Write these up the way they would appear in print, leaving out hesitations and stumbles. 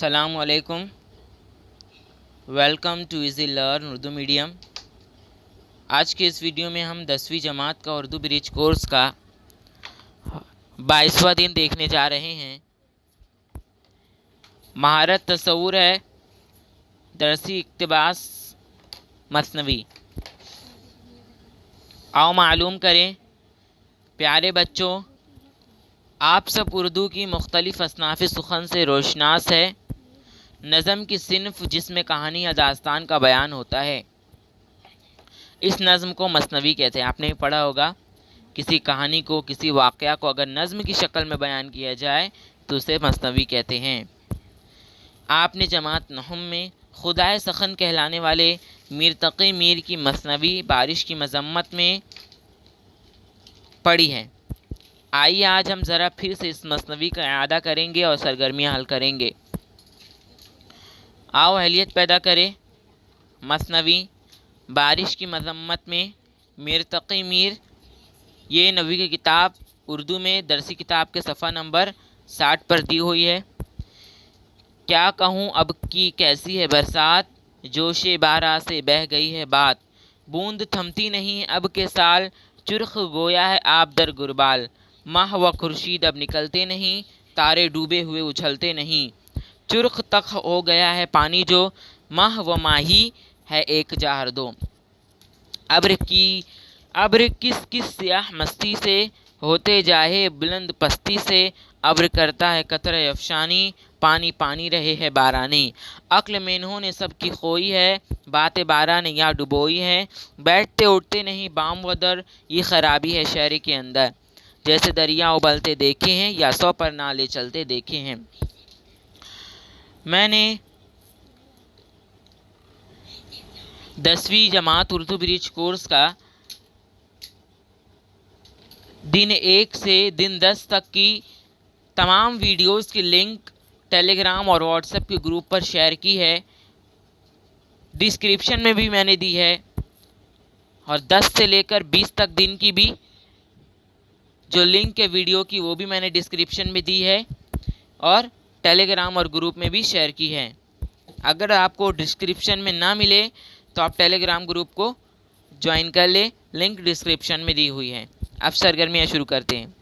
अस्सलाम वालेकुम। Welcome to easy learn Urdu medium. आज के इस वीडियो में हम 10वीं जमात का उर्दू ब्रिज कोर्स का 22वां दिन देखने जा रहे हैं। महारत तस्वुर है, दरसी इक्तिबास मसनवी। आओ मालूम करें प्यारे बच्चों, आप सब उर्दू की मुख्तलिफ़ असनाफ़ सुखन से रोशनास है। नज़म की सिन्फ जिसमें कहानी या दास्तान का बयान होता है, इस नज़म को मसनवी कहते हैं। आपने पढ़ा होगा, किसी कहानी को, किसी वाक़या को अगर नज़म की शक्ल में बयान किया जाए तो उसे मसनवी कहते हैं। आपने जमात नहम में खुदाए सखन कहलाने वाले मीर तक़ी मीर की मसनवी बारिश की मज़म्मत में पढ़ी है। आइए आज हम ज़रा फिर से इस मसनवी का इआदा करेंगे और सरगर्मियाँ हल करेंगे। आओ अहलियत पैदा करें। मसनवी बारिश की मज़म्मत में मीर तक़ी मीर, ये नबी की किताब उर्दू में दरसी किताब के सफ़ा नंबर 60 पर दी हुई है। क्या कहूँ अब की कैसी है बरसात, जोशे बारा से बह गई है बात। बूंद थमती नहीं अब के साल, चुरख गोया है आप दर गुरबाल। माह व खुर्शीद अब निकलते नहीं, तारे डूबे हुए उछलते नहीं। चुरख तक हो गया है पानी जो, माह व माही है एक जार दो। अब्र किस किस सियाह मस्ती से, होते जाए बुलंद पस्ती से। अब्र करता है कतरे अफशानी, पानी पानी रहे है बारानी। अक्ल में इन्होंने सबकी खोई है, बातें बारान या डुबोई है। बैठते उठते नहीं बाम व दर, ये खराबी है शहर के अंदर। जैसे दरिया उबलते देखे हैं, या 100 पर नाले चलते देखे हैं। मैंने 10वीं जमात उर्दू ब्रिज कोर्स का दिन 1 से दिन 10 तक की तमाम वीडियोस की लिंक टेलीग्राम और व्हाट्सएप के ग्रुप पर शेयर की है। डिस्क्रिप्शन में भी मैंने दी है, और 10 से लेकर 20 तक दिन की भी जो लिंक है वीडियो की, वो भी मैंने डिस्क्रिप्शन में दी है और टेलीग्राम और ग्रुप में भी शेयर की है। अगर आपको डिस्क्रिप्शन में ना मिले तो आप टेलीग्राम ग्रुप को ज्वाइन कर ले, लिंक डिस्क्रिप्शन में दी हुई है। अब सरगर्मियाँ शुरू करते हैं।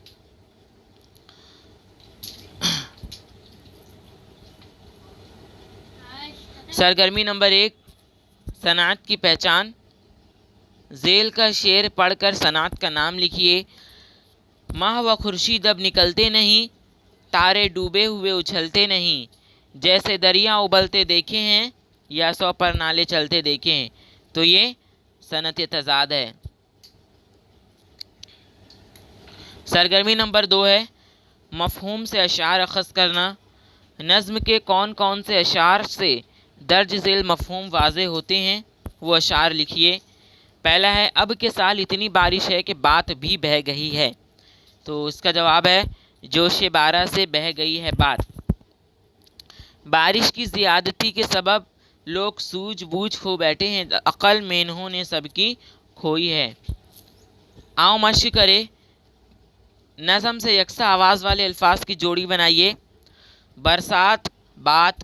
सरगर्मी नंबर 1, सनात की पहचान। झेल का शेर पढ़कर सनात का नाम लिखिए। माह व खुर्शीद अब निकलते नहीं, तारे डूबे हुए उछलते नहीं। जैसे दरिया उबलते देखे हैं, या 100 पर नाले चलते देखे हैं। तो ये सनत तज़ाद है। सरगर्मी नंबर 2 है मफ़हूम से अशार अख़ज़ करना। नज़्म के कौन कौन से अशार से दर्ज झेल मफ़हूम वाज़े होते हैं, वो अशार लिखिए। पहला है, अब के साल इतनी बारिश है कि बात भी बह गई है। तो इसका जवाब है, जोशे बारा से बह गई है बात। बारिश की ज़ियादती के सबब लोग सूझबूझ खो बैठे हैं, अक़ल में इन्होंने सबकी खोई है। आओ मश्क करे, नज़म से यकसा आवाज़ वाले अल्फाज की जोड़ी बनाइए। बरसात बात,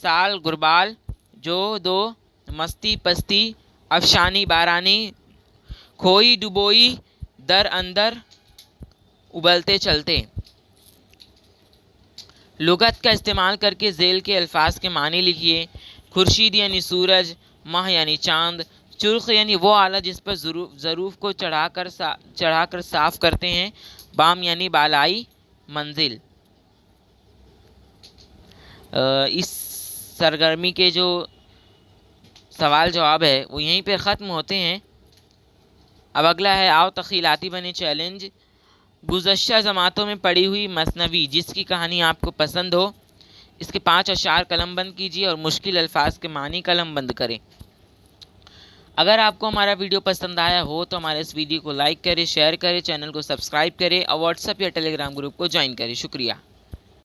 साल गुरबाल, जो दो, मस्ती पस्ती, अफशानी बारानी, खोई डुबोई, दर अंदर, उबलते चलते। लुगत का इस्तेमाल करके झेल के अल्फाज के मानी लिखिए। खुर्शीद यानी सूरज, माह यानी चाँद, चुर्ख यानी वो आला जिस पर ज़रूफ को चढ़ाकर साफ़ करते हैं, बाम यानी बालाई मंजिल। इस सरगर्मी के जो सवाल जवाब है वो यहीं पे ख़त्म होते हैं। अब अगला है, आओ तख़ीलाती बने चैलेंज। गुज़श्ता ज़मातों में पढ़ी हुई मसनवी जिसकी कहानी आपको पसंद हो, इसके 5 अशार कलमबंद कीजिए और मुश्किल अल्फाज के मानी कलमबंद करें। अगर आपको हमारा वीडियो पसंद आया हो तो हमारे इस वीडियो को लाइक करें, शेयर करें, चैनल को सब्सक्राइब करें और व्हाट्सएप या टेलीग्राम ग्रुप को ज्वाइन करें। शुक्रिया।